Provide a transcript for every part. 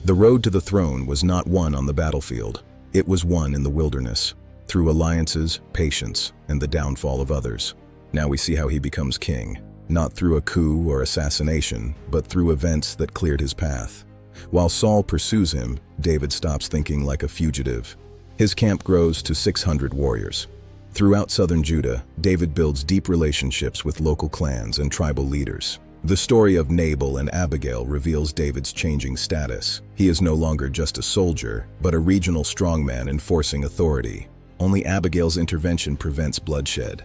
The road to the throne was not won on the battlefield. It was won in the wilderness, through alliances, patience, and the downfall of others. Now we see how he becomes king, not through a coup or assassination, but through events that cleared his path. While Saul pursues him, David stops thinking like a fugitive. His camp grows to 600 warriors. Throughout southern Judah, David builds deep relationships with local clans and tribal leaders. The story of Nabal and Abigail reveals David's changing status. He is no longer just a soldier, but a regional strongman enforcing authority. Only Abigail's intervention prevents bloodshed.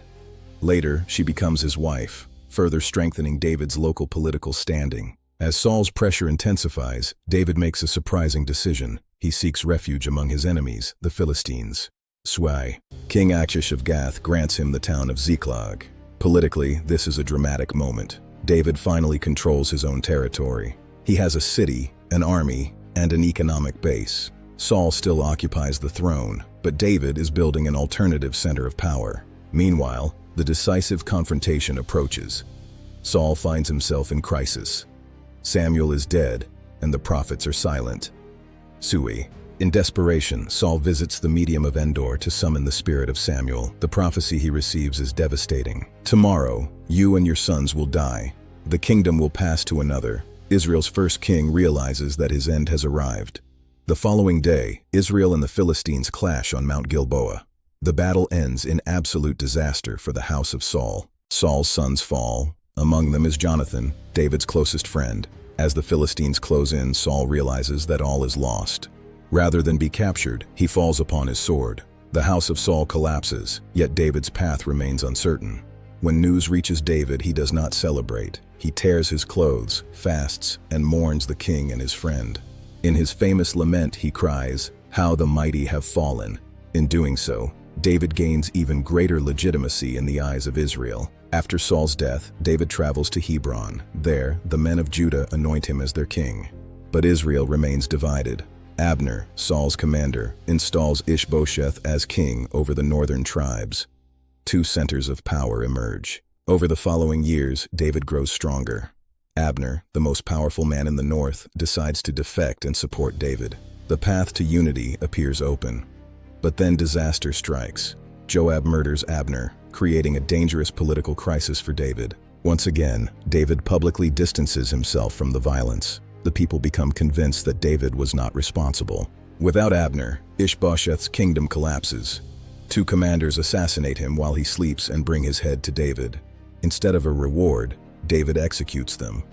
Later, she becomes his wife, further strengthening David's local political standing. As Saul's pressure intensifies, David makes a surprising decision. He seeks refuge among his enemies, the Philistines. King Achish of Gath grants him the town of Ziklag. Politically, this is a dramatic moment. David finally controls his own territory. He has a city, an army, and an economic base. Saul still occupies the throne, but David is building an alternative center of power. Meanwhile, the decisive confrontation approaches. Saul finds himself in crisis. Samuel is dead, and the prophets are silent. In desperation, Saul visits the medium of Endor to summon the spirit of Samuel. The prophecy he receives is devastating. "Tomorrow, you and your sons will die. The kingdom will pass to another." Israel's first king realizes that his end has arrived. The following day, Israel and the Philistines clash on Mount Gilboa. The battle ends in absolute disaster for the house of Saul. Saul's sons fall. Among them is Jonathan, David's closest friend. As the Philistines close in, Saul realizes that all is lost. Rather than be captured, he falls upon his sword. The house of Saul collapses, yet David's path remains uncertain. When news reaches David, he does not celebrate. He tears his clothes, fasts, and mourns the king and his friend. In his famous lament, he cries, "How the mighty have fallen." In doing so, David gains even greater legitimacy in the eyes of Israel. After Saul's death, David travels to Hebron. There, the men of Judah anoint him as their king. But Israel remains divided. Abner, Saul's commander, installs Ish-bosheth as king over the northern tribes. Two centers of power emerge. Over the following years, David grows stronger. Abner, the most powerful man in the north, decides to defect and support David. The path to unity appears open. But then disaster strikes. Joab murders Abner, creating a dangerous political crisis for David. Once again, David publicly distances himself from the violence. The people become convinced that David was not responsible. Without Abner, Ish-bosheth's kingdom collapses. Two commanders assassinate him while he sleeps and bring his head to David. Instead of a reward, David executes them.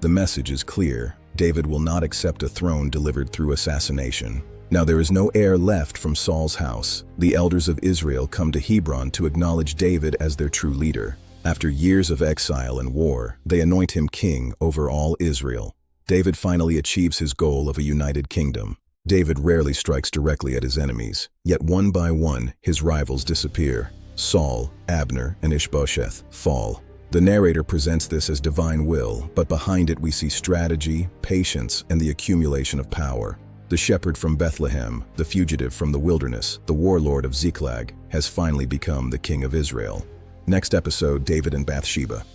The message is clear: David will not accept a throne delivered through assassination. Now there is no heir left from Saul's house. The elders of Israel come to Hebron to acknowledge David as their true leader. After years of exile and war, they anoint him king over all Israel. David finally achieves his goal of a united kingdom. David rarely strikes directly at his enemies, yet one by one, his rivals disappear. Saul, Abner, and Ish-bosheth fall. The narrator presents this as divine will, but behind it we see strategy, patience, and the accumulation of power. The shepherd from Bethlehem, the fugitive from the wilderness, the warlord of Ziklag, has finally become the king of Israel. Next episode, David and Bathsheba.